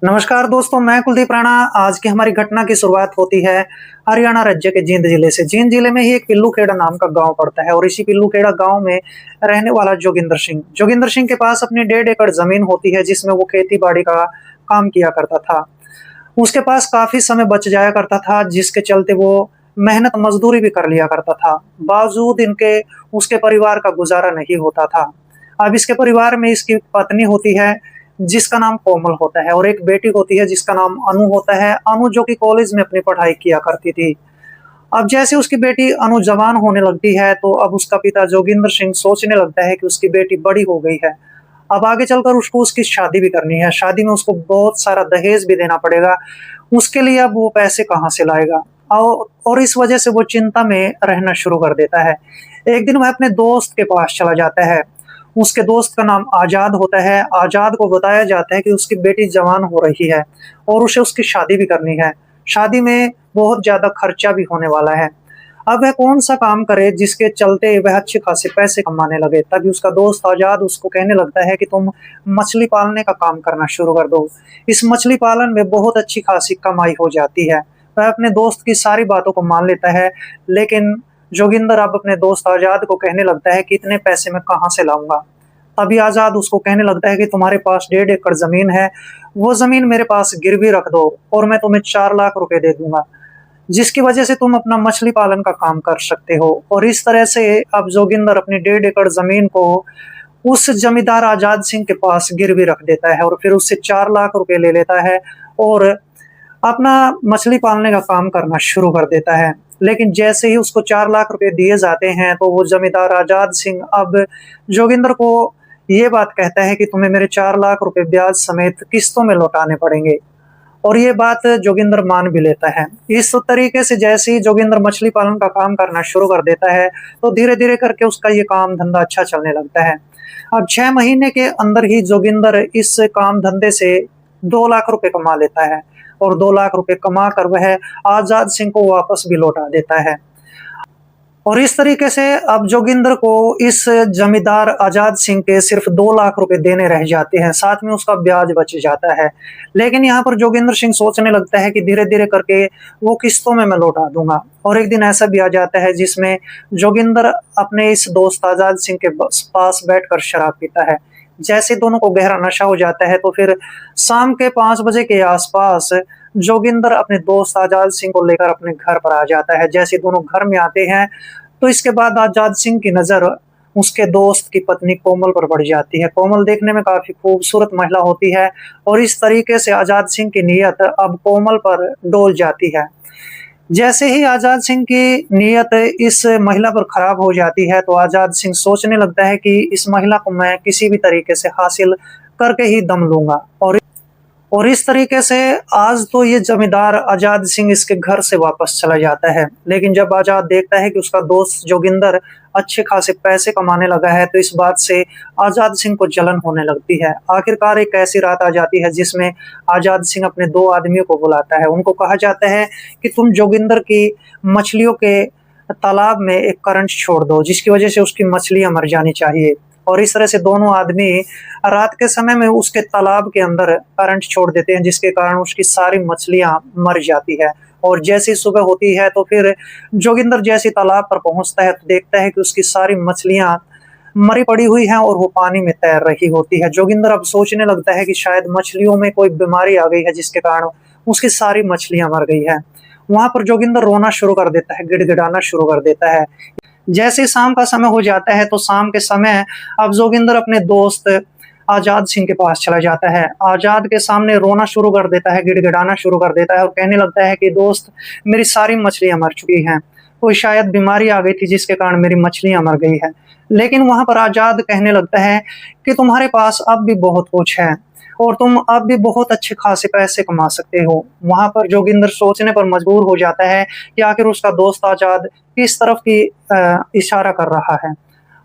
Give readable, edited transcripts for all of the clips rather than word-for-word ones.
नमस्कार दोस्तों, मैं कुलदीप राणा। आज की हमारी घटना की शुरुआत होती है हरियाणा राज्य के जींद जिले से। जींद जिले में ही एक पिल्लूखेड़ा नाम का गांव पड़ता है और इसी पिल्लूखेड़ा गांव में रहने वाला जोगिंदर सिंह के पास अपनी 1.5 एकड़ जमीन होती है जिसमें वो खेती बाड़ी का काम किया करता था। उसके पास काफी समय बच जाया करता था जिसके चलते वो मेहनत मजदूरी भी कर लिया करता था। बावजूद इनके उसके परिवार का गुजारा नहीं होता था। अब इसके परिवार में इसकी पत्नी होती है जिसका नाम कोमल होता है और एक बेटी होती है जिसका नाम अनु होता है। अनु जो कि कॉलेज में अपनी पढ़ाई किया करती थी। अब जैसे उसकी बेटी अनु जवान होने लगती है तो अब उसका पिता जोगिंदर सिंह सोचने लगता है कि उसकी बेटी बड़ी हो गई है, अब आगे चलकर उसको उसकी शादी भी करनी है। शादी में उसको बहुत सारा दहेज भी देना पड़ेगा। उसके लिए अब वो पैसे कहाँ से लाएगा? और इस वजह से वो चिंता में रहना शुरू कर देता है। एक दिन वह अपने दोस्त के पास चला जाता है। उसके दोस्त का नाम आजाद होता है। आजाद को बताया जाता है कि उसकी बेटी जवान हो रही है और उसे उसकी शादी भी करनी है। शादी में बहुत ज्यादा खर्चा भी होने वाला है। अब वह कौन सा काम करे जिसके चलते वह अच्छे खासे पैसे कमाने लगे। तभी उसका दोस्त आजाद उसको कहने लगता है कि तुम मछली पालने का काम करना शुरू कर दो। इस मछली पालन में बहुत अच्छी खासी कमाई हो जाती है। वह अपने दोस्त की सारी बातों को मान लेता है, लेकिन जोगिंदर अब अपने दोस्त आजाद को कहने लगता है कि इतने पैसे मैं कहाँ से लाऊंगा। तभी आजाद उसको कहने लगता है कि तुम्हारे पास 1.5 एकड़ जमीन है, वो जमीन मेरे पास गिरवी रख दो और मैं तुम्हें 4 लाख रुपए दे दूंगा, जिसकी वजह से तुम अपना मछली पालन का काम कर सकते हो। और इस तरह से अब जोगिंदर अपनी 1.5 एकड़ जमीन को उस जमींदार आजाद सिंह के पास गिरवी रख देता है और फिर उससे 4 लाख रुपए ले लेता है और अपना मछली पालने का काम करना शुरू कर देता है। लेकिन जैसे ही उसको 4 लाख रुपए दिए जाते हैं तो वो जमींदार आजाद सिंह अब जोगिंदर को ये बात कहता है कि तुम्हें मेरे 4 लाख रुपए ब्याज समेत किस्तों में लौटाने पड़ेंगे। और ये बात जोगिंदर मान भी लेता है। इस तरीके से जैसे ही जोगिंदर मछली पालन का काम करना शुरू कर देता है तो धीरे धीरे करके उसका ये काम धंधा अच्छा चलने लगता है। अब 6 महीने के अंदर ही जोगिंदर इस काम धंधे से 2 लाख रुपए कमा लेता है और 2 लाख रुपए कमा कर वह आजाद सिंह को वापस भी लौटा देता है। और इस तरीके से अब जोगिंदर को इस जमींदार आजाद सिंह के सिर्फ 2 लाख रुपए देने रह जाते हैं, साथ में उसका ब्याज बच जाता है। लेकिन यहाँ पर जोगिंदर सिंह सोचने लगता है कि धीरे धीरे करके वो किस्तों में मैं लौटा दूंगा। और एक दिन ऐसा भी आ जाता है जिसमें जोगिंदर अपने इस दोस्त आजाद सिंह के पास बैठकर शराब पीता है। जैसे दोनों को गहरा नशा हो जाता है तो फिर शाम के 5 बजे के आसपास जोगिंदर अपने दोस्त आजाद सिंह को लेकर अपने घर पर आ जाता है। जैसे दोनों घर में आते हैं तो इसके बाद आजाद सिंह की नजर उसके दोस्त की पत्नी कोमल पर पड़ जाती है। कोमल देखने में काफी खूबसूरत महिला होती है और इस तरीके से आजाद सिंह की नीयत अब कोमल पर डोल जाती है। जैसे ही आजाद सिंह की नीयत इस महिला पर खराब हो जाती है तो आजाद सिंह सोचने लगता है कि इस महिला को मैं किसी भी तरीके से हासिल करके ही दम लूंगा। और इस तरीके से आज तो ये जमींदार आजाद सिंह इसके घर से वापस चला जाता है। लेकिन जब आजाद देखता है कि उसका दोस्त जोगिंदर अच्छे खासे पैसे कमाने लगा है तो इस बात से आजाद सिंह को जलन होने लगती है। आखिरकार एक ऐसी रात आ जाती है जिसमें आजाद सिंह अपने 2 आदमियों को बुलाता है। उनको कहा जाता है कि तुम जोगिंदर की मछलियों के तालाब में एक करंट छोड़ दो जिसकी वजह से उसकी मछलियां मर जानी चाहिए। और इस तरह से दोनों आदमी रात के समय में उसके तालाब के अंदर करंट छोड़ देते हैं जिसके कारण उसकी सारी मछलियां मर जाती है। और जैसी सुबह होती है तो फिर जोगिंदर जैसे तालाब पर पहुंचता है तो देखता है कि उसकी सारी मछलियां मरी पड़ी हुई हैं और वो पानी में तैर रही होती है। जोगिंदर अब सोचने लगता है कि शायद मछलियों में कोई बीमारी आ गई है जिसके कारण उसकी सारी मछलियां मर गई है। वहां पर जोगिंदर रोना शुरू कर देता है, गिड़गिड़ाना शुरू कर देता है। जैसे शाम का समय हो जाता है तो शाम के समय अब जोगिंदर अपने दोस्त आजाद सिंह के पास चला जाता है। आजाद के सामने रोना शुरू कर देता है, गिड़गिड़ाना शुरू कर देता है और कहने लगता है कि दोस्त, मेरी सारी मछलियां मर चुकी हैं, कोई शायद बीमारी आ गई थी जिसके कारण मेरी मछलियां मर गई है। लेकिन वहां पर आजाद कहने लगता है कि तुम्हारे पास अब भी बहुत कुछ है और तुम अब भी बहुत अच्छे खासे पैसे कमा सकते हो। वहां पर जोगिंदर सोचने पर मजबूर हो जाता है कि आखिर उसका दोस्त आजाद किस तरफ की इशारा कर रहा है।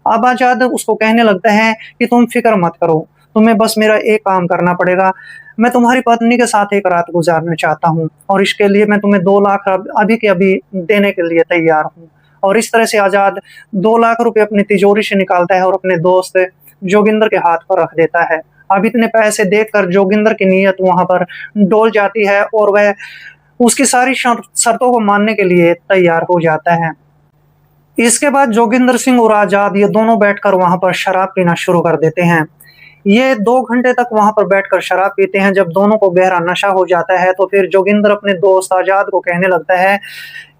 अब आजाद उसको कहने लगता है कि तुम फिक्र मत करो, तुम्हें बस मेरा एक काम करना पड़ेगा। मैं तुम्हारी पत्नी के साथ एक रात गुजारना चाहता हूँ और इसके लिए मैं तुम्हें 2 लाख अभी के अभी देने के लिए तैयार हूँ। और इस तरह से आजाद 2 लाख रुपए अपनी तिजोरी से निकालता है और अपने दोस्त जोगिंदर के हाथ पर रख देता है। अब इतने पैसे देखकर जोगिंदर की नीयत वहां पर डोल जाती है और वह उसकी सारी शर्तों को मानने के लिए तैयार हो जाता है। इसके बाद जोगिंदर सिंह और आजाद ये दोनों बैठकर वहां पर शराब पीना शुरू कर देते हैं। ये 2 घंटे तक वहां पर बैठकर शराब पीते हैं। जब दोनों को गहरा नशा हो जाता है तो फिर जोगिंदर अपने दोस्त आजाद को कहने लगता है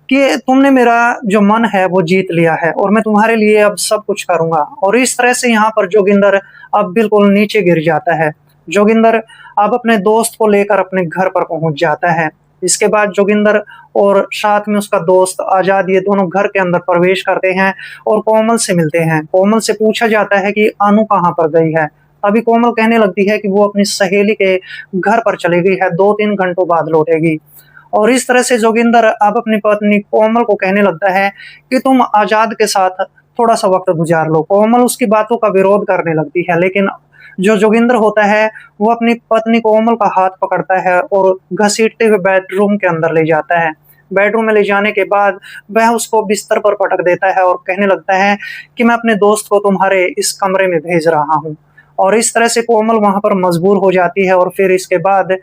कि तुमने मेरा जो मन है वो जीत लिया है और मैं तुम्हारे लिए अब सब कुछ करूंगा। और इस तरह से यहाँ पर जोगिंदर अब बिल्कुल नीचे गिर जाता है। जोगिंदर अब अपने दोस्त को लेकर अपने घर पर पहुंच जाता है। इसके बाद जोगिंदर और साथ में उसका दोस्त आजाद ये दोनों घर के अंदर प्रवेश करते हैं और कोमल से मिलते हैं। कोमल से पूछा जाता है कि अनु कहाँ पर गई है। अभी कोमल कहने लगती है कि वो अपनी सहेली के घर पर चली गई है, 2-3 घंटों बाद लौटेगी। और इस तरह से जोगिंदर अब अपनी पत्नी कोमल को कहने लगता है कि तुम आजाद के साथ थोड़ा सा वक्त गुजार लो। कोमल उसकी बातों का विरोध करने लगती है, लेकिन जो जोगिंदर होता है वो अपनी पत्नी कोमल का हाथ पकड़ता है और घसीटते हुए बेडरूम के अंदर ले जाता है। बेडरूम में ले जाने के बाद वह उसको बिस्तर पर पटक देता है और कहने लगता है कि मैं अपने दोस्त को तुम्हारे इस कमरे में भेज रहा हूँ। और इस तरह से कोमल वहां पर मजबूर हो जाती है और फिर इसके बाद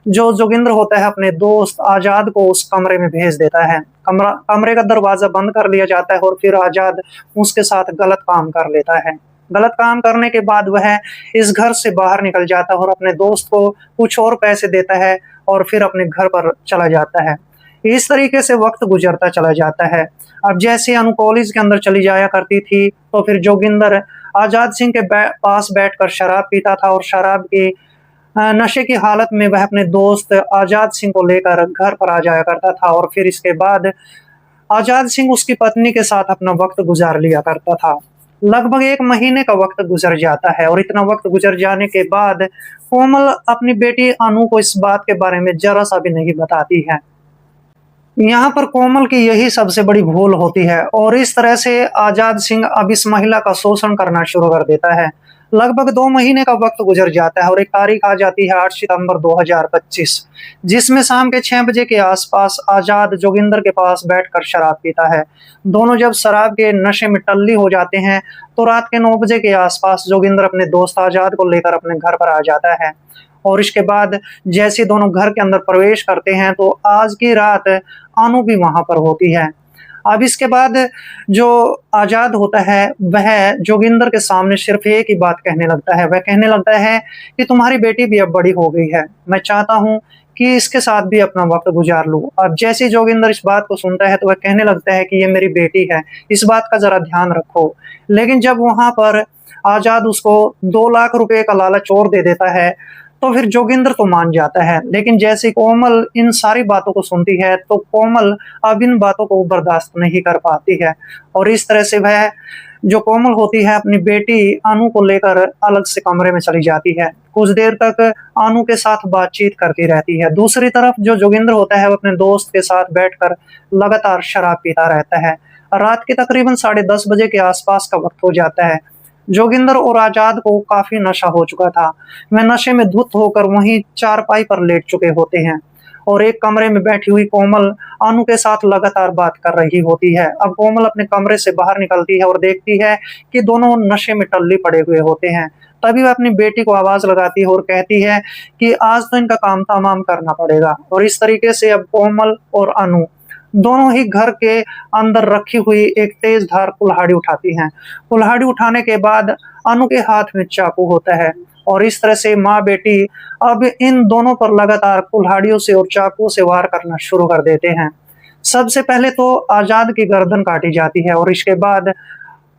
जो जोगिंदर होता है अपने दोस्त आजाद को उस कमरे में भेज देता है। कमरे का दरवाजा बंद कर लिया जाता है और फिर आजाद उसके साथ गलत काम कर लेता है। गलत काम करने के बाद वह इस घर से बाहर निकल जाता है और अपने दोस्त को कुछ और पैसे देता है और फिर अपने घर पर चला जाता है। इस तरीके से वक्त गुजरता चला जाता है। अब जैसे अनु कॉलेज के अंदर चली जाया करती थी तो फिर जोगिंदर आजाद सिंह के पास बैठकर शराब पीता था और शराब के नशे की हालत में वह अपने दोस्त आजाद सिंह को लेकर घर पर आ जाया करता था और फिर इसके बाद आजाद सिंह उसकी पत्नी के साथ अपना वक्त गुजार लिया करता था। लगभग 1 महीने का वक्त गुजर जाता है और इतना वक्त गुजर जाने के बाद कोमल अपनी बेटी अनु को इस बात के बारे में जरा सा भी नहीं बताती है। यहाँ पर कोमल की यही सबसे बड़ी भूल होती है और इस तरह से आजाद सिंह अब इस महिला का शोषण करना शुरू कर देता है। लगभग 2 महीने का वक्त गुजर जाता है और एक तारीख आ जाती है 8 सितंबर 2025, जिसमें शाम के 6 बजे के आसपास आजाद जोगिंदर के पास बैठकर शराब पीता है। दोनों जब शराब के नशे में टल्ली हो जाते हैं तो रात के 9 बजे के आसपास जोगिंदर अपने दोस्त आजाद को लेकर अपने घर पर आ जाता है। और इसके बाद जैसे दोनों घर के अंदर प्रवेश करते हैं तो आज की रात अनु भी वहां पर होती है। अब इसके बाद जो आजाद होता है वह जोगिंदर के सामने सिर्फ एक ही बात कहने लगता है। वह कहने लगता है कि तुम्हारी बेटी भी अब बड़ी हो गई है, मैं चाहता हूँ कि इसके साथ भी अपना वक्त गुजार लूं। अब जैसे ही जोगिंदर इस बात को सुनता है तो वह कहने लगता है कि ये मेरी बेटी है, इस बात का जरा ध्यान रखो। लेकिन जब वहां पर आजाद उसको 2 लाख रुपए का लालच और दे देता है तो फिर जोगिंदर तो मान जाता है। लेकिन जैसे कोमल इन सारी बातों को सुनती है तो कोमल अब इन बातों को बर्दाश्त नहीं कर पाती है और इस तरह से वह जो कोमल होती है अपनी बेटी अनु को लेकर अलग से कमरे में चली जाती है। कुछ देर तक अनु के साथ बातचीत करती रहती है। दूसरी तरफ जो जोगिंदर होता है वो अपने दोस्त के साथ बैठकर लगातार शराब पीता रहता है। रात के तकरीबन 10:30 बजे के आसपास का वक्त हो जाता है। जोगिंदर और आजाद को काफी नशा हो चुका था। वह नशे में धुत होकर वहीं चारपाई पर लेट चुके होते हैं और एक कमरे में बैठी हुई कोमल अनु के साथ लगातार बात कर रही होती है। अब कोमल अपने कमरे से बाहर निकलती है और देखती है कि दोनों नशे में टल्ली पड़े हुए होते हैं। तभी वह अपनी बेटी को आवाज लगाती है और कहती है कि आज तो इनका काम तमाम करना पड़ेगा। और इस तरीके से अब कोमल और अनु दोनों ही घर के अंदर रखी हुई एक तेज धार कुल्हाड़ी उठाती हैं। कुल्हाड़ी उठाने के बाद अनु के हाथ में चाकू होता है और इस तरह से माँ बेटी अब इन दोनों पर लगातार कुल्हाड़ियों से और चाकू से वार करना शुरू कर देते हैं। सबसे पहले तो आजाद की गर्दन काटी जाती है और इसके बाद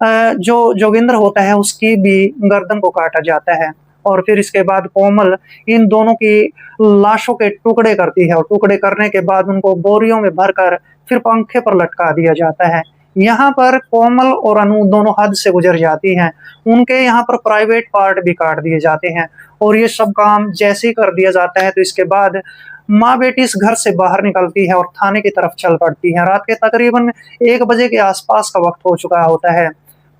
जो जोगिंदर होता है उसकी भी गर्दन को काटा जाता है और फिर इसके बाद कोमल इन दोनों की लाशों के टुकड़े करती है और टुकड़े करने के बाद उनको बोरियों में भरकर फिर पंखे पर लटका दिया जाता है। यहाँ पर कोमल और अनु दोनों हद से गुजर जाती हैं। उनके यहाँ पर प्राइवेट पार्ट भी काट दिए जाते हैं और ये सब काम जैसे ही कर दिया जाता है तो इसके बाद माँ बेटी इस घर से बाहर निकलती है और थाने की तरफ चल पड़ती है। रात के तकरीबन 1 बजे के आसपास का वक्त हो चुका होता है।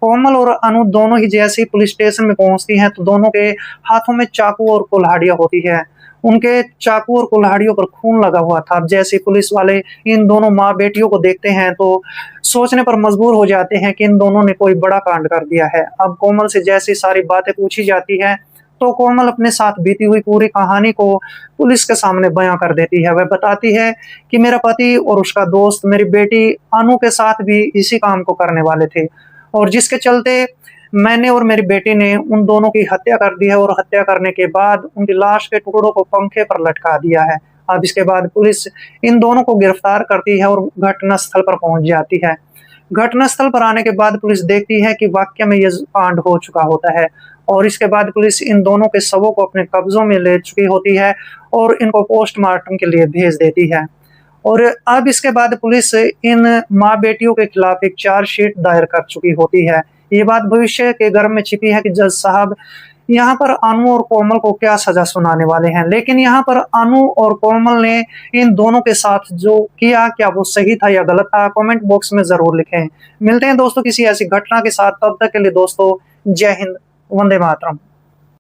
कोमल और अनु दोनों ही जैसे ही पुलिस स्टेशन में पहुंचती हैं तो दोनों के हाथों में चाकू और कुल्हाड़ियां होती है। उनके चाकू और कुल्हाड़ियों पर खून लगा हुआ था। जैसे पुलिस वाले इन दोनों माँ बेटियों को देखते हैं तो सोचने पर मजबूर हो जाते हैं कि इन दोनों ने कोई बड़ा कांड कर दिया है। अब कोमल से जैसी सारी बातें पूछी जाती है तो कोमल अपने साथ बीती हुई पूरी कहानी को पुलिस के सामने बयां कर देती है। वह बताती है कि मेरा पति और उसका दोस्त मेरी बेटी अनु के साथ भी इसी काम को करने वाले थे, और जिसके चलते मैंने और मेरी बेटी ने उन दोनों की हत्या कर दी है, और हत्या करने के बाद उनकी लाश के टुकड़ों को पंखे पर लटका दिया है। अब इसके बाद पुलिस इन दोनों को गिरफ्तार करती है और घटनास्थल पर पहुंच जाती है। घटनास्थल पर आने के बाद पुलिस देखती है कि वाकई में ये कांड हो चुका होता है, और इसके बाद पुलिस इन दोनों के शवों को अपने कब्जों में ले चुकी होती है और इनको पोस्टमार्टम के लिए भेज देती है। और अब इसके बाद पुलिस इन माँ बेटियों के खिलाफ एक चार्जशीट दायर कर चुकी होती है। ये बात भविष्य के गर्भ में छिपी है कि जज साहब यहाँ पर अनु और कोमल को क्या सजा सुनाने वाले हैं, लेकिन यहाँ पर अनु और कोमल ने इन दोनों के साथ जो किया, क्या वो सही था या गलत था, कमेंट बॉक्स में जरूर लिखें। मिलते हैं दोस्तों किसी ऐसी घटना के साथ, तब तक के लिए दोस्तों जय हिंद, वंदे मातरम।